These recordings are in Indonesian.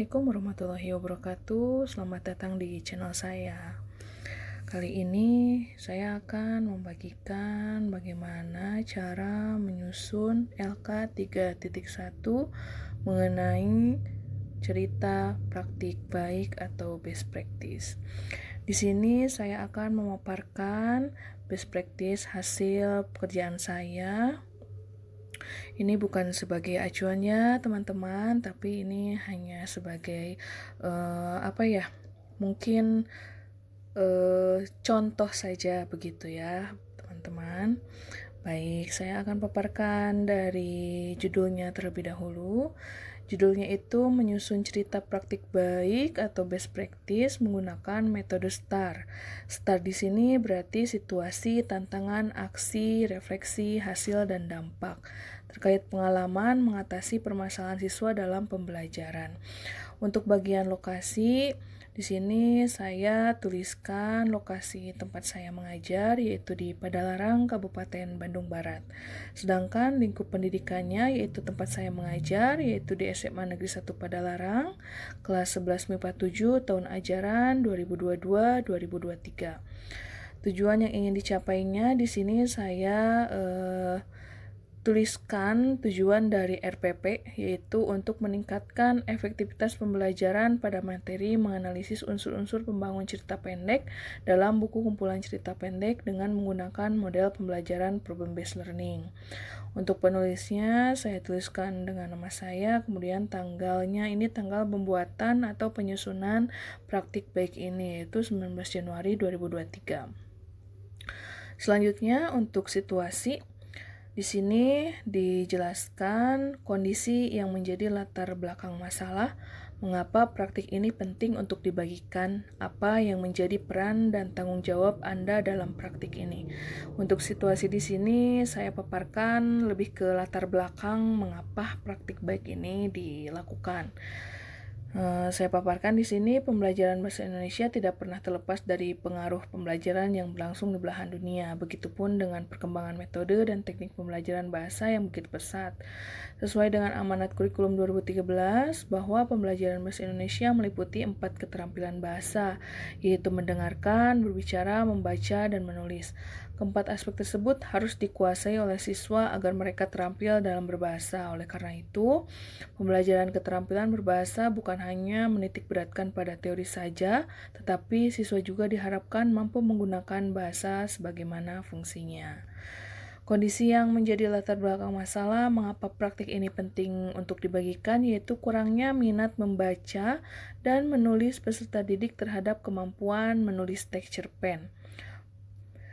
Assalamualaikum warahmatullahi wabarakatuh. Selamat datang di channel saya. Kali ini saya akan membagikan bagaimana cara menyusun LK 3.1 mengenai cerita praktik baik atau best practice. Di sini saya akan memaparkan best practice hasil pekerjaan saya. Ini bukan sebagai acuan ya teman-teman, tapi ini hanya sebagai mungkin contoh saja begitu ya teman-teman. Baik, saya akan paparkan dari judulnya terlebih dahulu. Judulnya itu menyusun cerita praktik baik atau best practice menggunakan metode STAR. STAR di sini berarti situasi, tantangan, aksi, refleksi, hasil, dan dampak terkait pengalaman mengatasi permasalahan siswa dalam pembelajaran. Untuk bagian lokasi, di sini saya tuliskan lokasi tempat saya mengajar, yaitu di Padalarang, Kabupaten Bandung Barat. Sedangkan lingkup pendidikannya yaitu tempat saya mengajar, yaitu di SMA Negeri 1 Padalarang, kelas 11 MIPA 7, tahun ajaran 2022-2023. Tujuan yang ingin dicapainya di sini saya tuliskan tujuan dari RPP, yaitu untuk meningkatkan efektivitas pembelajaran pada materi menganalisis unsur-unsur pembangun cerita pendek dalam buku kumpulan cerita pendek dengan menggunakan model pembelajaran problem-based learning. Untuk penulisnya saya tuliskan dengan nama saya, kemudian tanggalnya ini tanggal pembuatan atau penyusunan praktik baik ini, yaitu 19 Januari 2023. Selanjutnya untuk situasi, di sini dijelaskan kondisi yang menjadi latar belakang masalah, mengapa praktik ini penting untuk dibagikan, apa yang menjadi peran dan tanggung jawab Anda dalam praktik ini. Untuk situasi di sini saya paparkan lebih ke latar belakang mengapa praktik baik ini dilakukan. Saya paparkan di sini pembelajaran bahasa Indonesia tidak pernah terlepas dari pengaruh pembelajaran yang berlangsung di belahan dunia. Begitupun dengan perkembangan metode dan teknik pembelajaran bahasa yang begitu pesat. Sesuai dengan amanat kurikulum 2013 bahwa pembelajaran bahasa Indonesia meliputi 4 keterampilan bahasa, yaitu mendengarkan, berbicara, membaca, dan menulis. Keempat aspek tersebut harus dikuasai oleh siswa agar mereka terampil dalam berbahasa. Oleh karena itu, pembelajaran keterampilan berbahasa bukan hanya menitik beratkan pada teori saja, tetapi siswa juga diharapkan mampu menggunakan bahasa sebagaimana fungsinya. Kondisi yang menjadi latar belakang masalah mengapa praktik ini penting untuk dibagikan yaitu kurangnya minat membaca dan menulis peserta didik terhadap kemampuan menulis teks cerpen.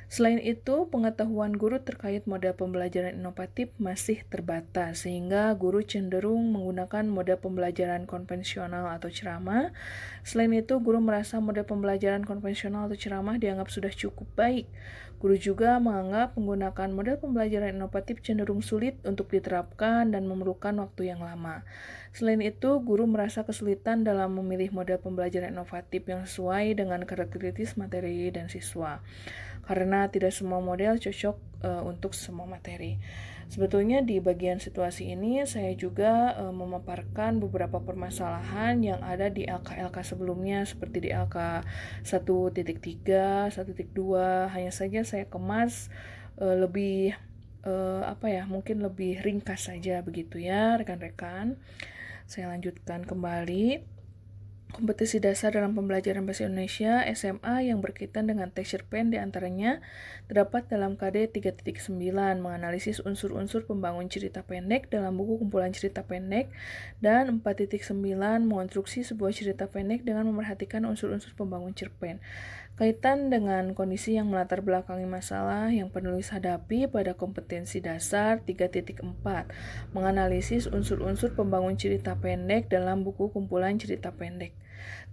Selain itu, pengetahuan guru terkait model pembelajaran inovatif masih terbatas, sehingga guru cenderung menggunakan model pembelajaran konvensional atau ceramah. Selain itu, guru merasa model pembelajaran konvensional atau ceramah dianggap sudah cukup baik. Guru juga menganggap menggunakan model pembelajaran inovatif cenderung sulit untuk diterapkan dan memerlukan waktu yang lama. Selain itu, guru merasa kesulitan dalam memilih model pembelajaran inovatif yang sesuai dengan karakteristik materi dan siswa, karena tidak semua model cocok untuk semua materi. Sebetulnya di bagian situasi ini saya juga memaparkan beberapa permasalahan yang ada di LK-LK sebelumnya seperti di LK 1.3, 1.2. Hanya saja saya kemas lebih mungkin lebih ringkas saja begitu ya rekan-rekan. Saya lanjutkan kembali. Kompetisi dasar dalam pembelajaran bahasa Indonesia SMA yang berkaitan dengan teks cerpen diantaranya terdapat dalam KD 3.9 menganalisis unsur-unsur pembangun cerita pendek dalam buku kumpulan cerita pendek, dan 4.9 mengonstruksi sebuah cerita pendek dengan memerhatikan unsur-unsur pembangun cerpen. Kaitan dengan kondisi yang melatar belakangi masalah yang penulis hadapi pada kompetensi dasar 3.4 menganalisis unsur-unsur pembangun cerita pendek dalam buku kumpulan cerita pendek.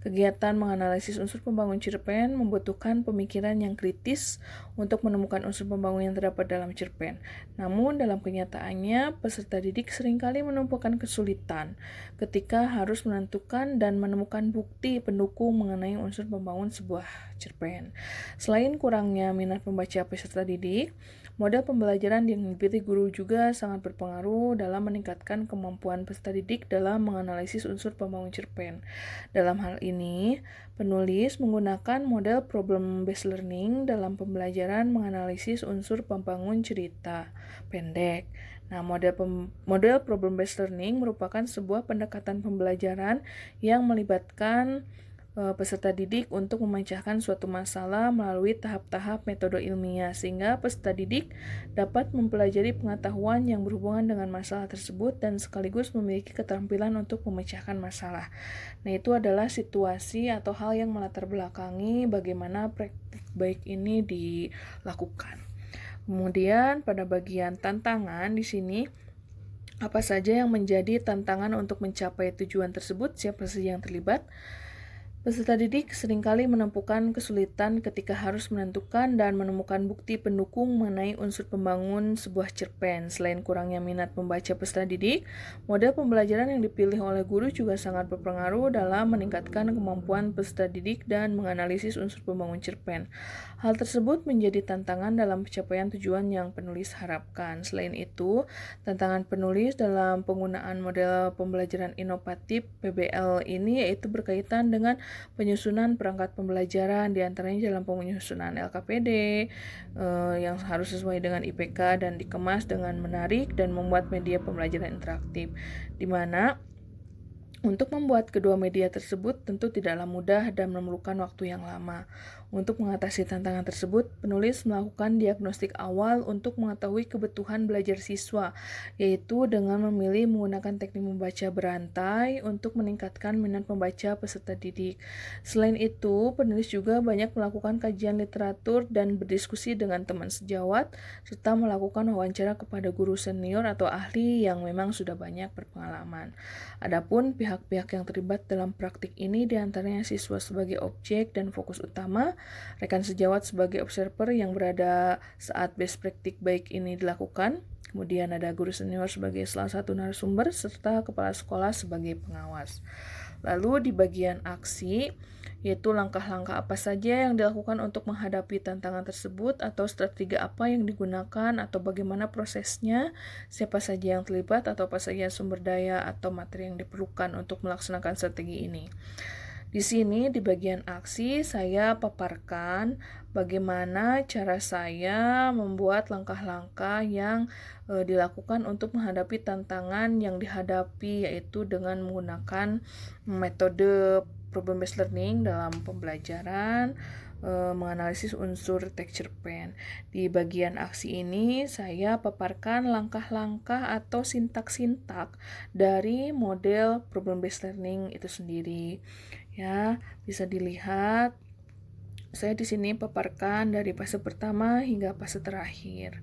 Kegiatan menganalisis unsur pembangun cerpen membutuhkan pemikiran yang kritis untuk menemukan unsur pembangun yang terdapat dalam cerpen. Namun, dalam kenyataannya, peserta didik seringkali menemukan kesulitan ketika harus menentukan dan menemukan bukti pendukung mengenai unsur pembangun sebuah cerpen. Selain kurangnya minat membaca peserta didik, model pembelajaran yang dipilih guru juga sangat berpengaruh dalam meningkatkan kemampuan peserta didik dalam menganalisis unsur pembangun cerpen. Dalam hal ini, penulis menggunakan model problem-based learning dalam pembelajaran menganalisis unsur pembangun cerita pendek. Nah, model problem-based learning merupakan sebuah pendekatan pembelajaran yang melibatkan peserta didik untuk memecahkan suatu masalah melalui tahap-tahap metode ilmiah sehingga peserta didik dapat mempelajari pengetahuan yang berhubungan dengan masalah tersebut dan sekaligus memiliki keterampilan untuk memecahkan masalah. Nah, itu adalah situasi atau hal yang melatar belakangi bagaimana praktik baik ini dilakukan. Kemudian pada bagian tantangan di sini apa saja yang menjadi tantangan untuk mencapai tujuan tersebut, siapa saja yang terlibat. Peserta didik seringkali menemukan kesulitan ketika harus menentukan dan menemukan bukti pendukung mengenai unsur pembangun sebuah cerpen. Selain kurangnya minat membaca peserta didik, model pembelajaran yang dipilih oleh guru juga sangat berpengaruh dalam meningkatkan kemampuan peserta didik dan menganalisis unsur pembangun cerpen. Hal tersebut menjadi tantangan dalam pencapaian tujuan yang penulis harapkan. Selain itu, tantangan penulis dalam penggunaan model pembelajaran inovatif PBL ini yaitu berkaitan dengan penyusunan perangkat pembelajaran, diantaranya dalam penyusunan LKPD yang harus sesuai dengan IPK dan dikemas dengan menarik dan membuat media pembelajaran interaktif, di mana untuk membuat kedua media tersebut tentu tidaklah mudah dan memerlukan waktu yang lama. Untuk mengatasi tantangan tersebut, penulis melakukan diagnostik awal untuk mengetahui kebutuhan belajar siswa, yaitu dengan memilih menggunakan teknik membaca berantai untuk meningkatkan minat membaca peserta didik. Selain itu, penulis juga banyak melakukan kajian literatur dan berdiskusi dengan teman sejawat, serta melakukan wawancara kepada guru senior atau ahli yang memang sudah banyak berpengalaman. Adapun pihak-pihak yang terlibat dalam praktik ini diantaranya siswa sebagai objek dan fokus utama, rekan sejawat sebagai observer yang berada saat best praktik baik ini dilakukan, kemudian ada guru senior sebagai salah satu narasumber, serta kepala sekolah sebagai pengawas. Lalu di bagian aksi, yaitu langkah-langkah apa saja yang dilakukan untuk menghadapi tantangan tersebut atau strategi apa yang digunakan atau bagaimana prosesnya, siapa saja yang terlibat atau apa saja sumber daya atau materi yang diperlukan untuk melaksanakan strategi ini. Di sini di bagian aksi saya paparkan bagaimana cara saya membuat langkah-langkah yang dilakukan untuk menghadapi tantangan yang dihadapi, yaitu dengan menggunakan metode problem-based learning dalam pembelajaran menganalisis unsur teks cerpen. Di bagian aksi ini saya paparkan langkah-langkah atau sintak-sintak dari model problem-based learning itu sendiri. Ya, bisa dilihat saya di sini paparkan dari fase pertama hingga fase terakhir.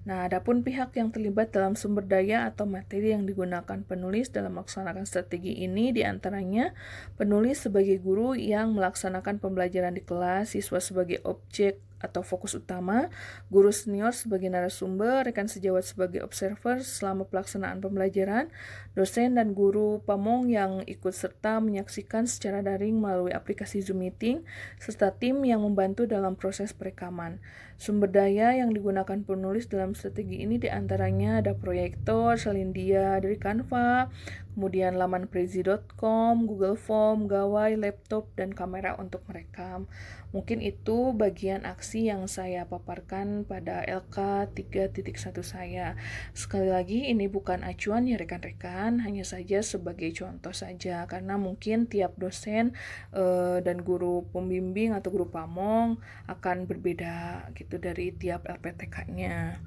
Nah, adapun pihak yang terlibat dalam sumber daya atau materi yang digunakan penulis dalam melaksanakan strategi ini diantaranya penulis sebagai guru yang melaksanakan pembelajaran di kelas, siswa sebagai objek atau fokus utama, guru senior sebagai narasumber, rekan sejawat sebagai observer selama pelaksanaan pembelajaran, dosen dan guru pamong yang ikut serta menyaksikan secara daring melalui aplikasi Zoom Meeting, serta tim yang membantu dalam proses perekaman. Sumber daya yang digunakan penulis dalam strategi ini diantaranya ada proyektor, salindia dari Canva, kemudian laman prezi.com, Google Form, gawai, laptop, dan kamera untuk merekam. Mungkin itu bagian aksi yang saya paparkan pada LK 3.1 saya. Sekali lagi, ini bukan acuan ya rekan-rekan, hanya saja sebagai contoh saja, karena mungkin tiap dosen dan guru pembimbing atau guru pamong akan berbeda gitu dari tiap LPTK-nya.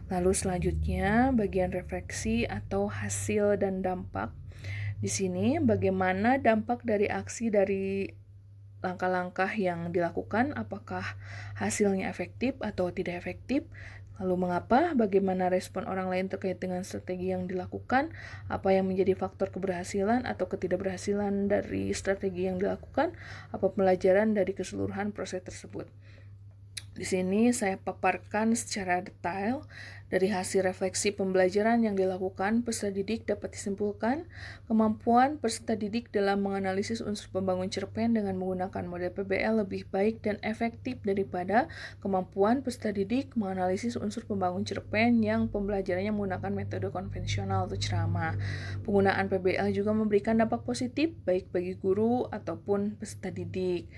Lalu selanjutnya, bagian refleksi atau hasil dan dampak. Di sini, bagaimana dampak dari aksi dari langkah-langkah yang dilakukan, apakah hasilnya efektif atau tidak efektif. Lalu mengapa, bagaimana respon orang lain terkait dengan strategi yang dilakukan, apa yang menjadi faktor keberhasilan atau ketidakberhasilan dari strategi yang dilakukan, apa pelajaran dari keseluruhan proses tersebut. Di sini saya paparkan secara detail dari hasil refleksi pembelajaran yang dilakukan, peserta didik dapat disimpulkan kemampuan peserta didik dalam menganalisis unsur pembangun cerpen dengan menggunakan model PBL lebih baik dan efektif daripada kemampuan peserta didik menganalisis unsur pembangun cerpen yang pembelajarannya menggunakan metode konvensional atau ceramah. Penggunaan PBL juga memberikan dampak positif baik bagi guru ataupun peserta didik.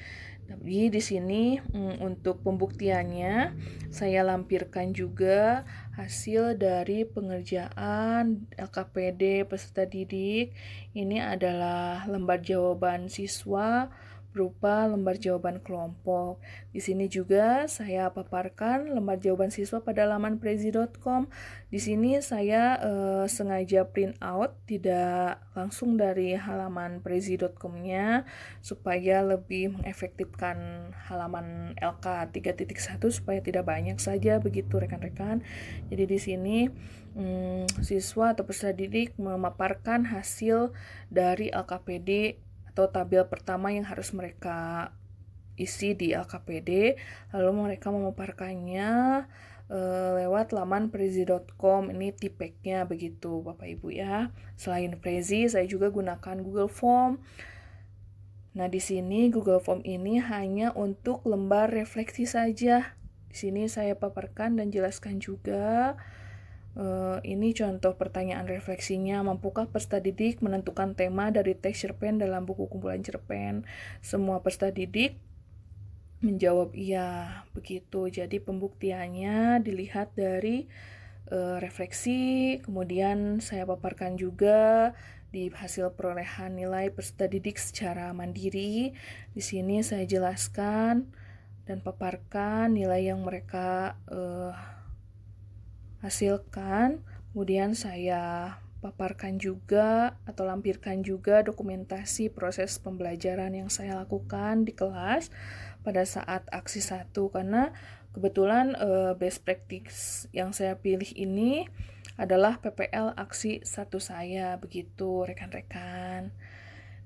Tapi di sini untuk pembuktiannya saya lampirkan juga hasil dari pengerjaan LKPD peserta didik. Ini adalah lembar jawaban siswa berupa lembar jawaban kelompok. Di sini juga saya paparkan lembar jawaban siswa pada laman prezi.com. Di sini saya sengaja print out, tidak langsung dari halaman prezi.com-nya supaya lebih mengefektifkan halaman LK 3.1 supaya tidak banyak saja begitu rekan-rekan. Jadi di sini siswa atau peserta didik memaparkan hasil dari LKPD atau tabel pertama yang harus mereka isi di LKPD, lalu mereka memaparkannya lewat laman prezi.com. Ini tipeknya begitu Bapak Ibu ya. Selain Prezi, saya juga gunakan Google Form. Nah, di sini Google Form ini hanya untuk lembar refleksi saja. Di sini saya paparkan dan jelaskan juga. Ini contoh pertanyaan refleksinya. Mampukah peserta didik menentukan tema dari teks cerpen dalam buku kumpulan cerpen? Semua peserta didik menjawab iya, begitu. Jadi pembuktiannya dilihat dari refleksi, kemudian saya paparkan juga di hasil perolehan nilai peserta didik secara mandiri. Di sini saya jelaskan dan paparkan nilai yang mereka hasilkan. Kemudian saya paparkan juga atau lampirkan juga dokumentasi proses pembelajaran yang saya lakukan di kelas pada saat aksi 1, karena kebetulan best practice yang saya pilih ini adalah PPL aksi 1 saya, begitu rekan-rekan.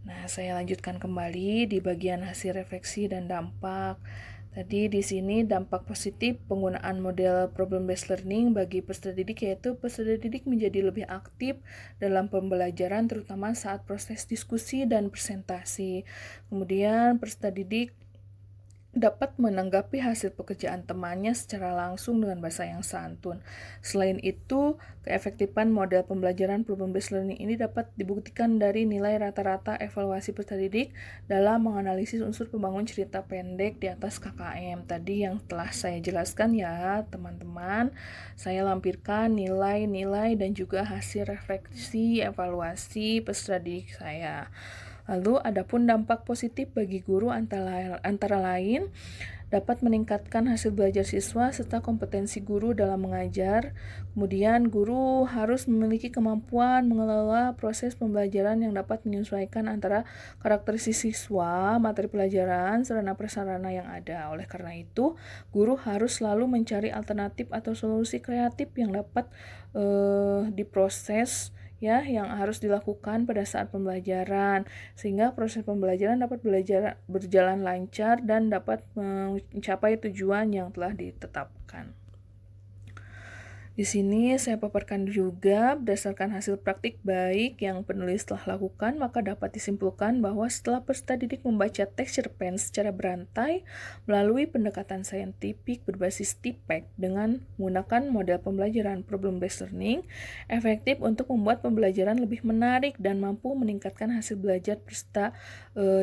Nah, saya lanjutkan kembali di bagian hasil refleksi dan dampak. Tadi di sini dampak positif penggunaan model problem based learning bagi peserta didik, yaitu peserta didik menjadi lebih aktif dalam pembelajaran terutama saat proses diskusi dan presentasi. Kemudian peserta didik dapat menanggapi hasil pekerjaan temannya secara langsung dengan bahasa yang santun. Selain itu, keefektifan model pembelajaran problem-based learning ini dapat dibuktikan dari nilai rata-rata evaluasi peserta didik dalam menganalisis unsur pembangun cerita pendek di atas KKM. Tadi yang telah saya jelaskan ya teman-teman, saya lampirkan nilai-nilai dan juga hasil refleksi evaluasi peserta didik saya. Lalu, adapun dampak positif bagi guru antara lain dapat meningkatkan hasil belajar siswa serta kompetensi guru dalam mengajar. Kemudian, guru harus memiliki kemampuan mengelola proses pembelajaran yang dapat menyesuaikan antara karakteristik siswa, materi pelajaran, sarana-prasarana yang ada. Oleh karena itu, guru harus selalu mencari alternatif atau solusi kreatif yang dapat diproses ya, yang harus dilakukan pada saat pembelajaran, sehingga proses pembelajaran dapat berjalan lancar dan dapat mencapai tujuan yang telah ditetapkan. Di sini saya paparkan juga berdasarkan hasil praktik baik yang penulis telah lakukan, maka dapat disimpulkan bahwa setelah peserta didik membaca teks cerpen secara berantai melalui pendekatan saintifik berbasis TPEC dengan menggunakan model pembelajaran problem-based learning, efektif untuk membuat pembelajaran lebih menarik dan mampu meningkatkan hasil belajar peserta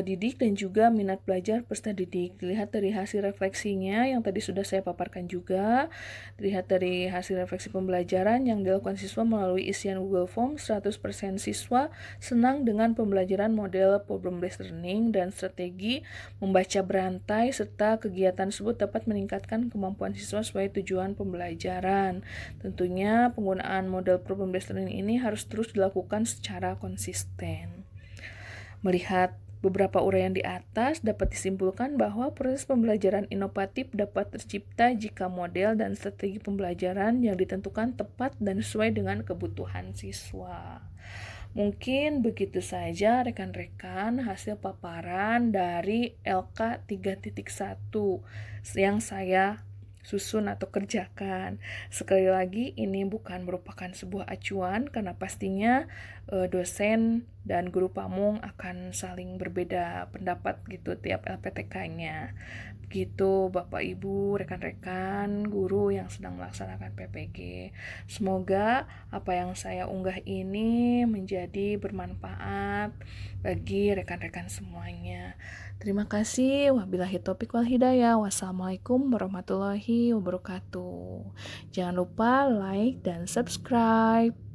didik dan juga minat belajar peserta didik. Dilihat dari hasil refleksinya yang tadi sudah saya paparkan juga, dilihat dari hasil refleksi pembelajaran yang dilakukan siswa melalui isian Google Form, 100% siswa senang dengan pembelajaran model problem-based learning dan strategi membaca berantai serta kegiatan tersebut dapat meningkatkan kemampuan siswa sesuai tujuan pembelajaran. Tentunya penggunaan model problem-based learning ini harus terus dilakukan secara konsisten. Melihat beberapa uraian di atas dapat disimpulkan bahwa proses pembelajaran inovatif dapat tercipta jika model dan strategi pembelajaran yang ditentukan tepat dan sesuai dengan kebutuhan siswa. Mungkin begitu saja rekan-rekan hasil paparan dari LK 3.1 yang saya susun atau kerjakan. Sekali lagi, ini bukan merupakan sebuah acuan karena pastinya dosen dan guru pamong akan saling berbeda pendapat gitu tiap LPTK-nya. Begitu Bapak Ibu, rekan-rekan, guru yang sedang melaksanakan PPG. Semoga apa yang saya unggah ini menjadi bermanfaat bagi rekan-rekan semuanya. Terima kasih. Wabillahi taufiq wal hidayah. Wassalamualaikum warahmatullahi wabarakatuh. Jangan lupa like dan subscribe.